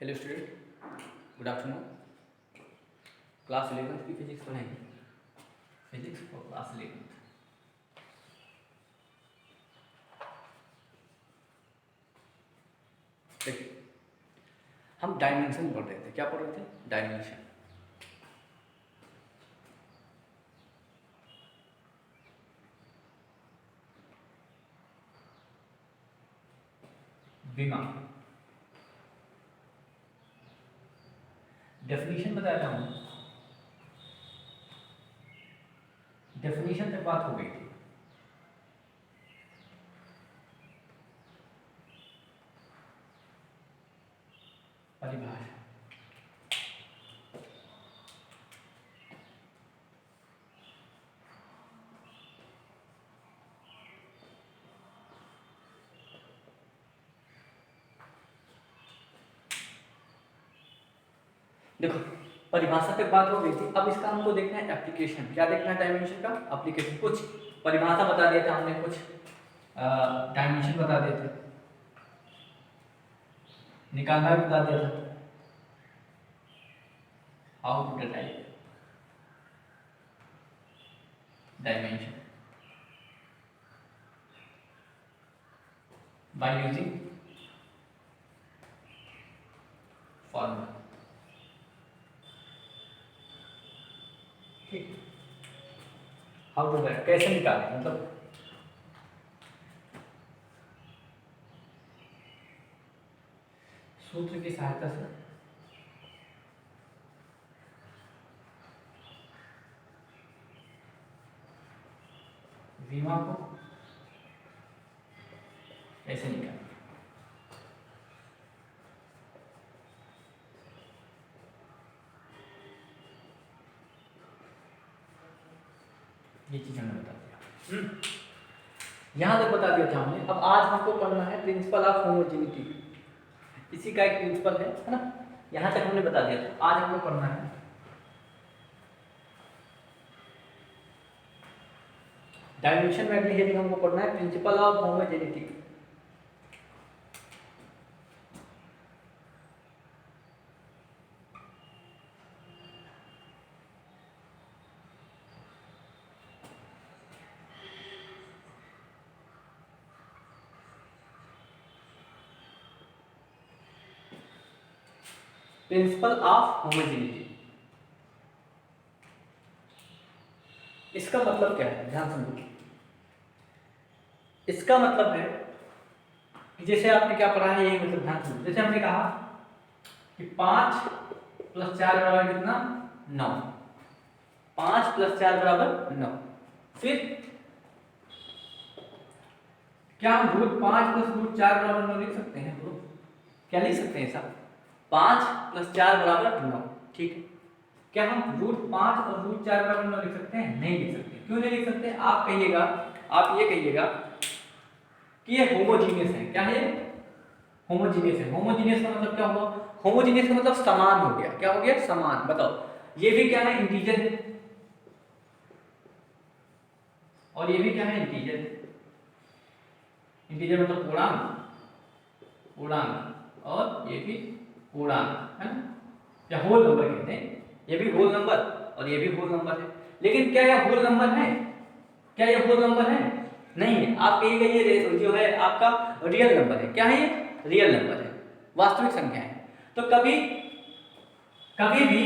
Hello student, good afternoon. Class 11th की physics पढ़ेंगे। Physics for class 11th। देखिए, हम डायमेंशन पढ़ रहे थे। क्या पढ़ रहे थे? डायमेंशन। विमा डेफिनेशन बताया हूँ। डेफिनेशन तक बात हो गई थी। परिभाषा। देखो, परिभाषा पे बात हो गई थी। अब इसका हमको देखना है एप्लीकेशन। क्या देखना है? डायमेंशन का एप्लीकेशन। कुछ परिभाषा बता दिया था हमने, कुछ डायमेंशन बता दिए थे, निकालना भी बता दिया था। How to derive dimension by using formula. ठीक, हाउ टू डिराइव कैसे निकालें, मतलब सूत्र की सहायता से विमा को कैसे निकालें। ये चीज हमने बता दिया। यहाँ तक बता दिया था हमने। अब आज हमको पढ़ना है प्रिंसिपल ऑफ होमोजेनिटी। इसी का एक प्रिंसिपल है ना। यहाँ तक हमने बता दिया था। आज हमको पढ़ना है डायमेंशन में। अगली हेडिंग हमको पढ़ना है principle of homogeneity. Principle of homogeneity, इसका मतलब क्या है? ध्यान समझो। इसका मतलब है कि जैसे आपने क्या पढ़ा है, यही मतलब ध्यान समझो। जैसे हमने कहा कि 5 + 4 बराबर कितना? 9। 5 + 4 बराबर 9। फिर क्या हम √5 + √4 बराबर 9 लिख सकते हैं? क्या लिख सकते हैं साहब? 5 + 4 बराबर 9। ठीक है। क्या हम √5 और √4 बराबर 9 लिख सकते हैं? नहीं लिख सकते। क्यों नहीं लिख सकते? आप कहिएगा, आप ये कहिएगा कि ये होमोजीनियस है। क्या है? होमोजीनियस है। होमोजीनियस का मतलब क्या हुआ? होमोजीनियस का मतलब समान हो गया। क्या हो गया? समान। बताओ, ये भी क्या है? इंटीजर है, और ये भी क्या है? इंटीजर है। इंटीजर मतलब पूर्णांक, पूर्णांक, और ये भी पूर्णांक है ना, या होल नंबर कहते हैं। ये भी होल नंबर और ये भी होल नंबर है। लेकिन क्या यह होल नंबर है? क्या ये होल नंबर है? नहीं है। आप कहिएगा ये जो है आपका रियल नंबर है। क्या है? ये रियल नंबर है, वास्तविक संख्या है। तो कभी कभी भी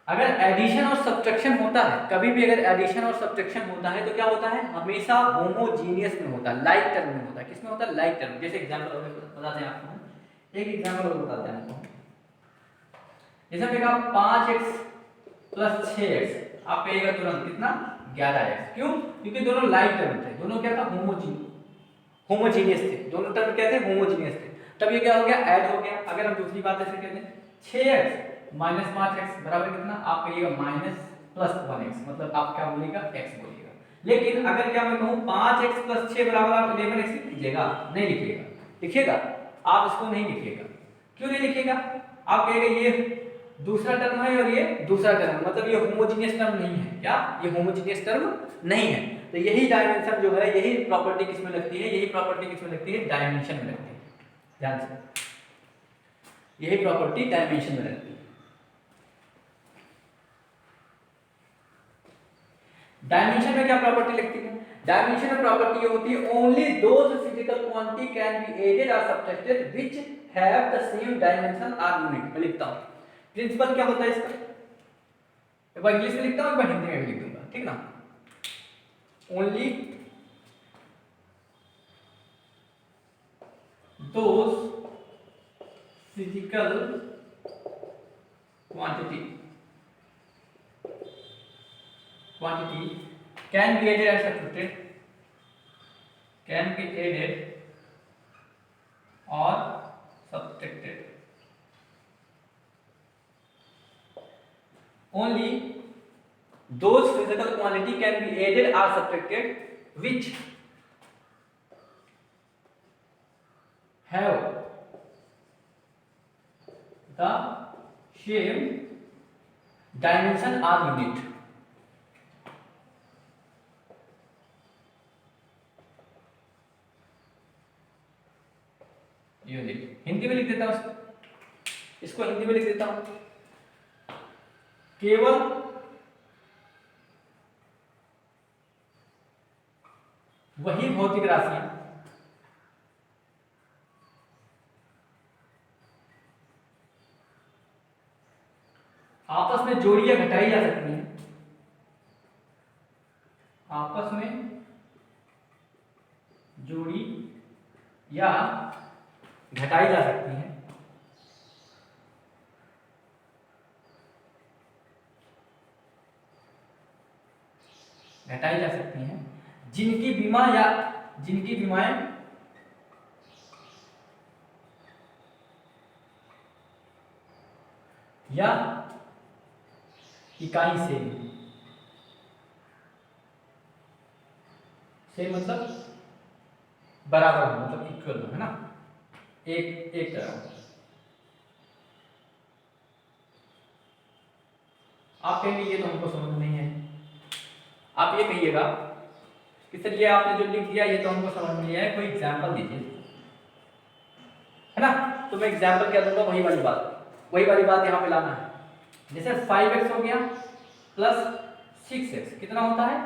अगर एडिशन और सब्ट्रैक्शन होता है, कभी भी अगर एडिशन और सब्ट्रैक्शन होता है तो क्या होता है? हमेशा होमोजीनियस में होता है, लाइक टर्म में होता है। किसमें होता है? Like term. जैसे एग्जांपल बताते हैं आपको, एक एग्जांपल और बताते हैं आपको। जैसे हमने कहा 5x + 6x, आप कहिएगा तुरंत कितना? 11x। क्यों? क्योंकि दोनों लाइक टर्म थे। दोनों क्या था? होमोजीनियस थे। दोनों टर्म क्या थे? होमोजीनियस थे। तब ये क्या हो गया? ऐड हो गया। अगर हम दूसरी बात ऐसे कहते हैं 6x - 5x बराबर कितना? आप कहिएगा -+1x, मतलब आप क्या बोलिएगा? x बोलिएगा। लेकिन अगर क्या मैं कहूं 5x + 6 बराबर, आप 11x लिखिएगा? नहीं लिखिएगा। लिखिएगा? आप इसको नहीं लिखिएगा। क्यों नहीं लिखिएगा? आप कहिएगा ये दूसरा टर्म है और ये दूसरा टर्म है, मतलब ये होमोजीनियस टर्म नहीं है। क्या? ये होमोजीनियस टर्म नहीं है। तो यही डायमेंशन जो है, यही प्रॉपर्टी किसमें लगती है? यही प्रॉपर्टी किसमें लगती है? डायमेंशन में लगती है। ध्यान से। यही प्रॉपर्टी डायमेंशन में रहती है। डायमेंशन में क्या प्रॉपर्टी लगती है? डायमेंशन में प्रॉपर्टी ये होती है only those physical quantity can be added और subtracted which have the same dimension or unit. मैं लिखता हूं प्रिंसिपल क्या होता है इसका, एक बार इंग्लिश में लिखता हूं, एक बार हिंदी में भी लिख दूंगा, ठीक ना। Only those physical quantity can be added and subtracted, can be added or subtracted only those physical quantity can be added or subtracted which have the same dimension or unit। Unit Hindi में लिख देता हूं, इसको हिंदी में लिख देता हूं, केवल वही भौतिक राशियां आपस में जोड़ी या घटाई जा सकती हैं, आपस में जोड़ी या घटाई जा सकती है, घटाई जा सकती हैं जिनकी विमा या जिनकी विमाएं या इकाई से मतलब बराबर हो, मतलब इक्वल हो, है ना, एक तरह। आप कहेंगे ये तो हमको समझ नहीं है, आप ये कहिएगा कि सर ये आपने जो लिख दिया ये तो हमको समझ नहीं है, कोई एग्जांपल दीजिए, है ना। तो मैं एग्जांपल क्या दूंगा, वही वाली बात यहाँ पे लाना है। जैसे 5x हो गया प्लस 6x कितना होता है,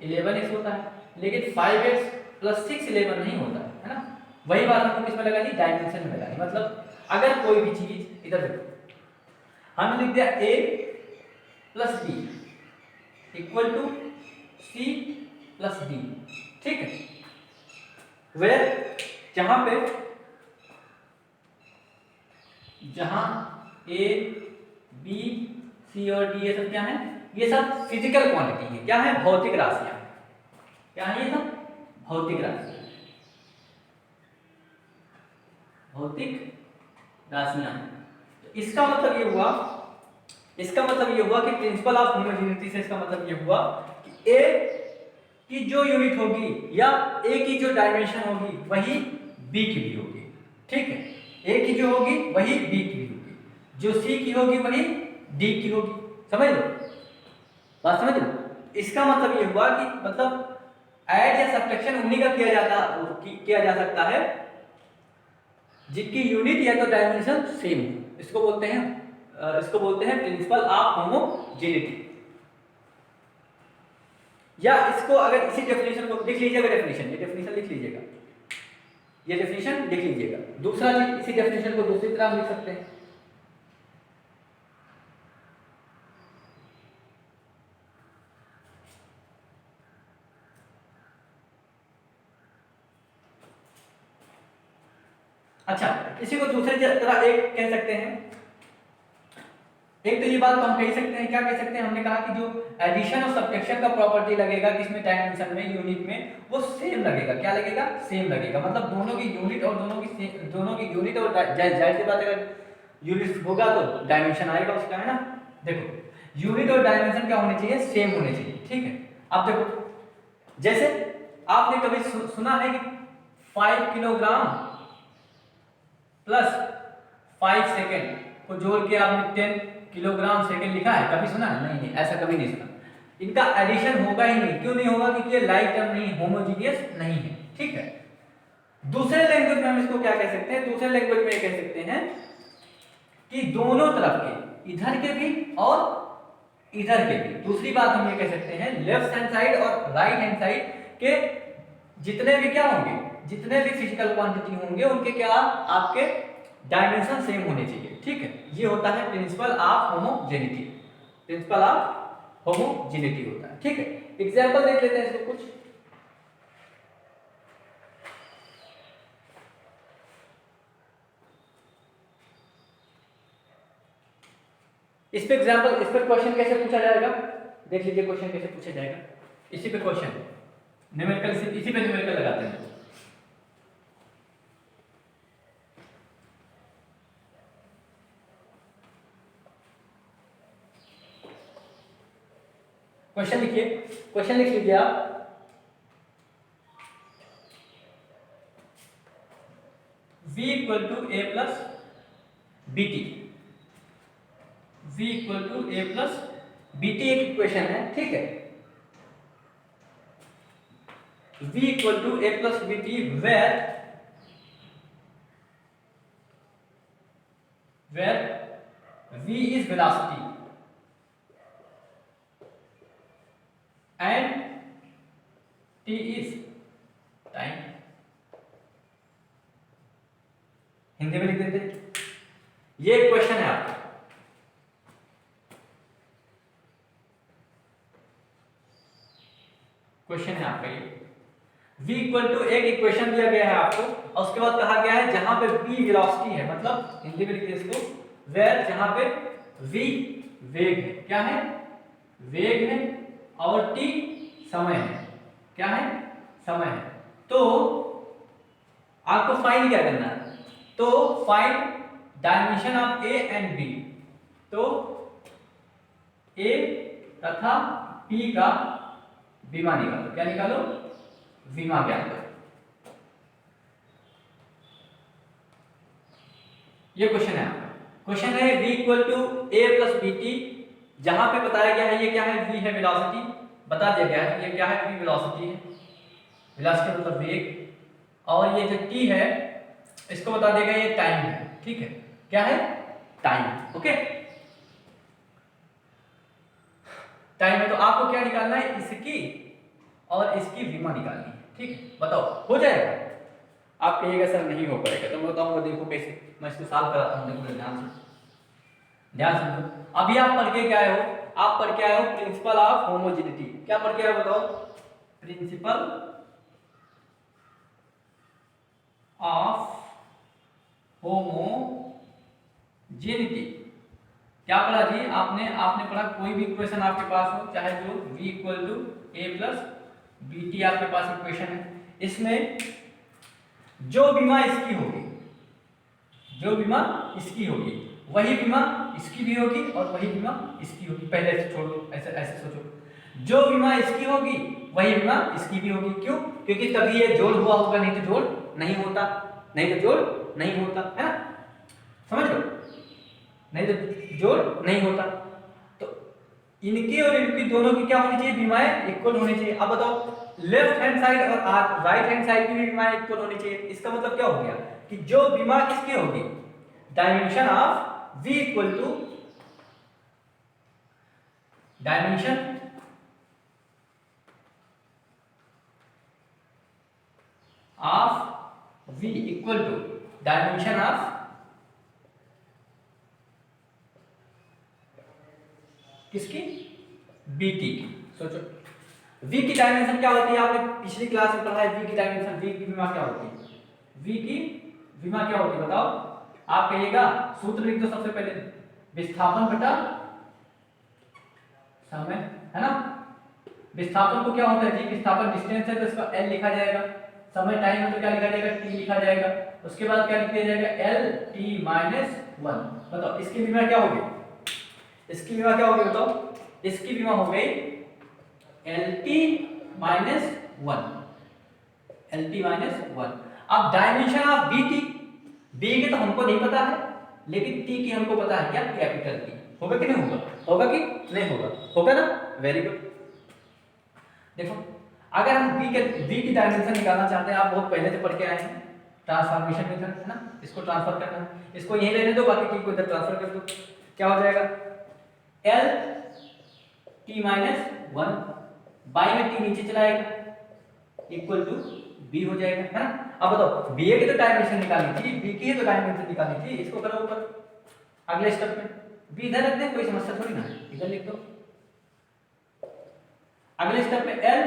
11x होता है, लेकिन 5x प्लस 6 11 नहीं होता है ना। वही बात हमको किसमें लगानी, डायमेंशन में लगानी। मतलब अगर कोई भी चीज, इधर देखो हमने लिख दिया a plus b equal to c plus d, ठीक है। वेयर जहां a b c और d ये सब क्या है, ये सब फिजिकल क्वांटिटी है, क्या है, भौतिक राशियां, क्या है ये सब भौतिक राशियां, भौतिक राशियां। तो इसका मतलब ये हुआ कि प्रिंसिपल ऑफ होमोजेनिटी से इसका मतलब ये हुआ कि ए की जो यूनिट होगी या ए की जो डायमेंशन होगी वही बी की भी होगी, ठीक है। ए की जो होगी वही बी की भी होगी, जो सी की होगी वही डी की होगी। समझ लो बात, समझ लो। इसका मतलब ये हुआ कि मतलब ऐड या सब्ट्रैक्शन उन्हीं का किया जा सकता है जिनकी यूनिट या तो डायमेंशन सेम हो। इसको बोलते हैं प्रिंसिपल ऑफ होमोजेनिटी। या इसको अगर इसी डेफिनेशन को लिख लीजिएगा, ये डेफिनेशन लिख लीजिएगा, ये डेफिनेशन लिख लीजिएगा। दूसरा चीज, इसी डेफिनेशन को दूसरी तरह लिख सकते हैं। अच्छा, इसी को दूसरी तरह एक कह सकते हैं। एक तो ये बात हम कह सकते हैं, क्या कह सकते हैं, हमने कहा कि जो एडिशन और सब्ट्रैक्शन का प्रॉपर्टी लगेगा किसमें, डायमेंशन में, यूनिट में, वो सेम लगेगा। क्या लगेगा, सेम लगेगा। मतलब दोनों की यूनिट और जाहिर सी बात है, अगर यूनिट होगा तो डायमेंशन आएगा उसका, है ना। देखो यूनिट और डायमेंशन क्या होने चाहिए, सेम होने चाहिए, ठीक है। अब देखो जैसे आपने कभी सुना है कि 5 किलोग्राम प्लस 5 सेकेंड को जोड़ के आपने 10 किलोग्राम सेकेंड लिखा है, कभी सुना है? नहीं, ऐसा कभी नहीं सुना। इनका एडिशन होगा ही नहीं। क्यों नहीं होगा, क्योंकि ये लाइक टर्म नहीं, होमोजीनियस नहीं है, ठीक है। दूसरे लैंग्वेज में हम इसको क्या कह सकते हैं, दूसरे लैंग्वेज में कह सकते हैं कि दोनों तरफ के, इधर के भी और इधर के भी, दूसरी बात हम ये कह सकते हैं लेफ्ट हैंड साइड और राइट हैंड साइड के जितने भी क्या होंगे, जितने भी फिजिकल क्वांटिटी होंगे उनके क्या आपके डायमेंशन सेम होने चाहिए। ठीक है, ये होता है principle of homogeneity, principle of homogeneity होता है। ठीक है, एग्जांपल देख लेते हैं इसको कुछ। इस पे एग्जांपल, इस पर क्वेश्चन कैसे पूछा जाएगा, देख लीजिए क्वेश्चन कैसे पूछा जाएगा। इसी पे क्वेश्चन न्यूमेरिकल, इसी पे न्यूमेरिकल लगाते हैं। क्वेश्चन लिखिए, क्वेश्चन लिख लीजिए आप। v equal to A plus B T, v equal to A plus B T एक इक्वेशन है। ठीक है, v equal to A plus B T where v is velocity and t is time। Hindi में लिख देते, ये क्वेश्चन है आपका। क्वेश्चन है आपका ये, v इक्वल टू एक इक्वेशन दिया गया है आपको और उसके बाद कहा गया है जहां पे v वेलोसिटी है, मतलब हिंदी में लिखिए इसको वेयर, जहां पे v वेग है, क्या है, वेग है, और t समय है, क्या है, समय है। तो आपको फाइंड क्या करना है, तो find dimension of A and B. तो ए तथा पी का विमा निकालो, क्या निकालो, विमा ज्ञात करो। ये क्वेश्चन है आपका। क्वेश्चन है v equal to A plus B T, जहां पे बताया गया है ये क्या है, v है वेलोसिटी, बता दिया गया है ये क्या है, v वेलोसिटी है, वेलोसिटी मतलब वेग, और ये जो t है इसको बता देगा ये टाइम है। ठीक है, क्या है, टाइम। ओके, टाइम है, तो आपको क्या निकालना है, इसकी और इसकी विमा निकालनी है। ठीक है, बताओ हो जाएगा। आप कहिएगा सर नहीं हो पाएगा, तो मैं बताऊंगा देखो कैसे, मैं इसको सॉल्व कराता हूं, देखो ध्यान से, ध्यान समझो। अभी आप पढ़ के क्या आए हो, आप पढ़ के आए हो प्रिंसिपल ऑफ होमोजेनिटी, क्या पढ़ के आए हो बताओ, प्रिंसिपल ऑफ होमोजेनिटी। क्या पढ़ा जी आपने, आपने पढ़ा कोई भी इक्वेशन आपके पास हो, चाहे जो v equal to A plus B T आपके पास इक्वेशन है, इसमें जो विमा इसकी होगी, जो विमा इसकी होगी वही विमा इसकी भी होगी और वही विमा इसकी होगी। पहले ऐसे छोड़ो, ऐसे ऐसे सोचो, जो विमा इसकी होगी वही विमा इसकी भी होगी। क्यों, क्योंकि तभी ये जोड़ हुआ होगा, नहीं तो जोड़ नहीं होता, नहीं तो जोड़ नहीं होता है ना, समझ लो, नहीं तो जोड़ नहीं होता। तो इनकी और इनकी दोनों की क्या होनी चाहिए, विमाएं इक्वल होनी चाहिए। अब बताओ लेफ्ट हैंड साइड और राइट हैंड साइड की भी विमाएं इक्वल होनी चाहिए। इसका मतलब क्या हो गया कि जो विमा किसकी होगी, dimension of v equal to dimension of v equal to dimension of किसकी, bt की। सोचो v की डायमेंशन क्या होती है, आपने पिछली क्लास में पढ़ा है v की डायमेंशन, v की विमा क्या होती है, v की विमा क्या होती है बताओ, आप कहिएगा, सूत्र लिख दो सबसे पहले, विस्थापन बटा समय, है ना। विस्थापन को क्या होता है जी, विस्थापन डिस्टेंस है तो इसका l लिखा जाएगा, समय टाइम है तो क्या लिखा जाएगा, t लिखा जाएगा, उसके बाद क्या लिख दिया जाएगा, l t माइनस 1। बताओ इसकी विमा क्या होगी, इसकी विमा क्या होगी बताओ, इसकी विमा हो गई LT माइनस 1, LT माइनस 1। अब डायमेंशन ऑफ BT, B की तो हमको नहीं पता है लेकिन T की हमको पता है, क्या, कैपिटल T। होगा कि नहीं होगा, होगा कि नहीं होगा, होगा ना, वेरी गुड। देखो अगर हम B की डायमेंशन निकालना चाहते हैं, आप बहुत पहले से पढ़ के आए हैं, ट्रांसफॉर्मेशन मेथड है ना, इसको ट्रांसफर करना है, इसको यहीं रहने दो, बाकी टी को इधर ट्रांसफर कर दो। क्या हो जाएगा, L T minus one, by में टी नीचे चलाएगा, इक्वल टू बी हो जाएगा, है ना। अब बताओ बी ए की तो डायमेंशन निकालनी थी, बी की तो डायमेंशन निकालनी थी, इसको करो ऊपर अगले स्टेप में, बी इधर रख दे, कोई समस्या थोड़ी ना, इधर लिख दो। अगले स्टेप में एल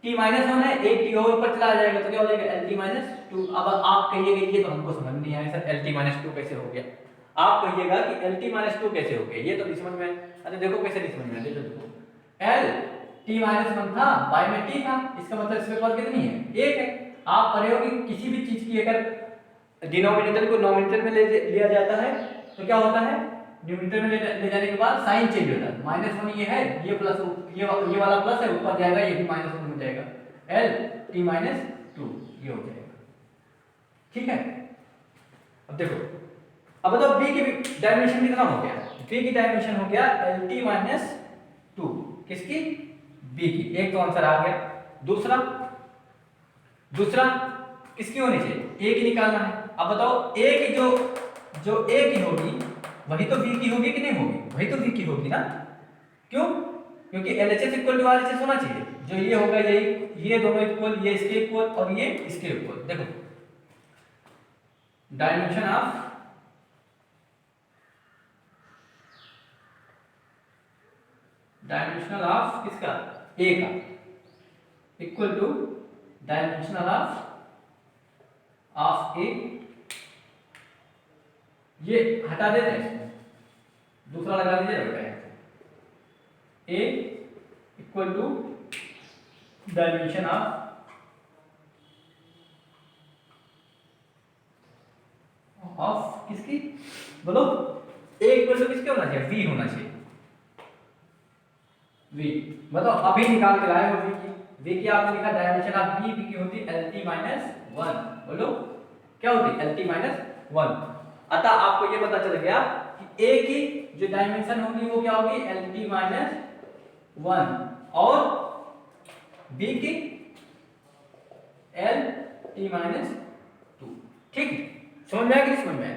टी माइनस वन है, एक टी और ऊपर चला जाएगा तो क्या हो जाएगा एल टी माइनस टू। अब आप कहिएगा ये तो हमको समझ नहीं आया sir, L T minus two कैसे हो गया, आप कहिएगा कि एल टी माइनस टू कैसे हो गया, ये तो नहीं समझ में। अच्छा देखो कैसे नहीं समझ में, देखो एल टी माइनस वन था, बाई में टी था, इसका मतलब इसमें पावर कितनी है, एक है। आप पढ़े हो कि किसी भी चीज की अगर डिनोमिनेटर को नोमिनेटर में लिया जाता है तो क्या होता है, न्यूमरेटर में ले जाने के बाद साइन चेंज होता है, माइनस वन ये है, ये प्लस ये वाला प्लस है, ऊपर जाएगा ये भी माइनस वन हो जाएगा, एल टी माइनस टू ये हो जाएगा, ठीक है। अब देखो, अब बताओ बी की डायमेंशन कितना हो गया, बी की डायमेंशन हो गया एल टी माइनस टू, किसकी, बी की, एक तो आंसर आ गया। दूसरा किसकी होनी चाहिए, ए की निकालना है। अब बताओ ए की जो ए की होगी वही तो बी की होगी कि नहीं होगी, वही तो बी की होगी ना, क्यों, क्योंकि LHS इक्वल टू RHS होना चाहिए, जो ये होगा ये दोनों इक्वल, ये इसके इक्वल और ये इसके इक्वल। देखो डायमेंशन ऑफ किसका, ए का, इक्वल टू डायमेंशनल ऑफ ए, ये हटा देते हैं इसमें, दूसरा लगा दीजिए, रखा है ए इक्वल टू डायमेंशन ऑफ किसकी, बोलो, ए इक्वल टू किसके होना चाहिए, वी होना चाहिए, वी। बताओ अभी निकाल के लाए हो वी की आपने लिखा डायमेंशन ऑफ बी की होती है एल टी माइनस वन, बोलो क्या होती है एल टी माइनस वन। अतः आपको ये पता चल गया कि ए की जो डायमेंशन होगी वो क्या होगी एल टी माइनस वन, और बी की एल टी माइनस टू, ठीक है। समझ में आया कि नहीं समझ में आया?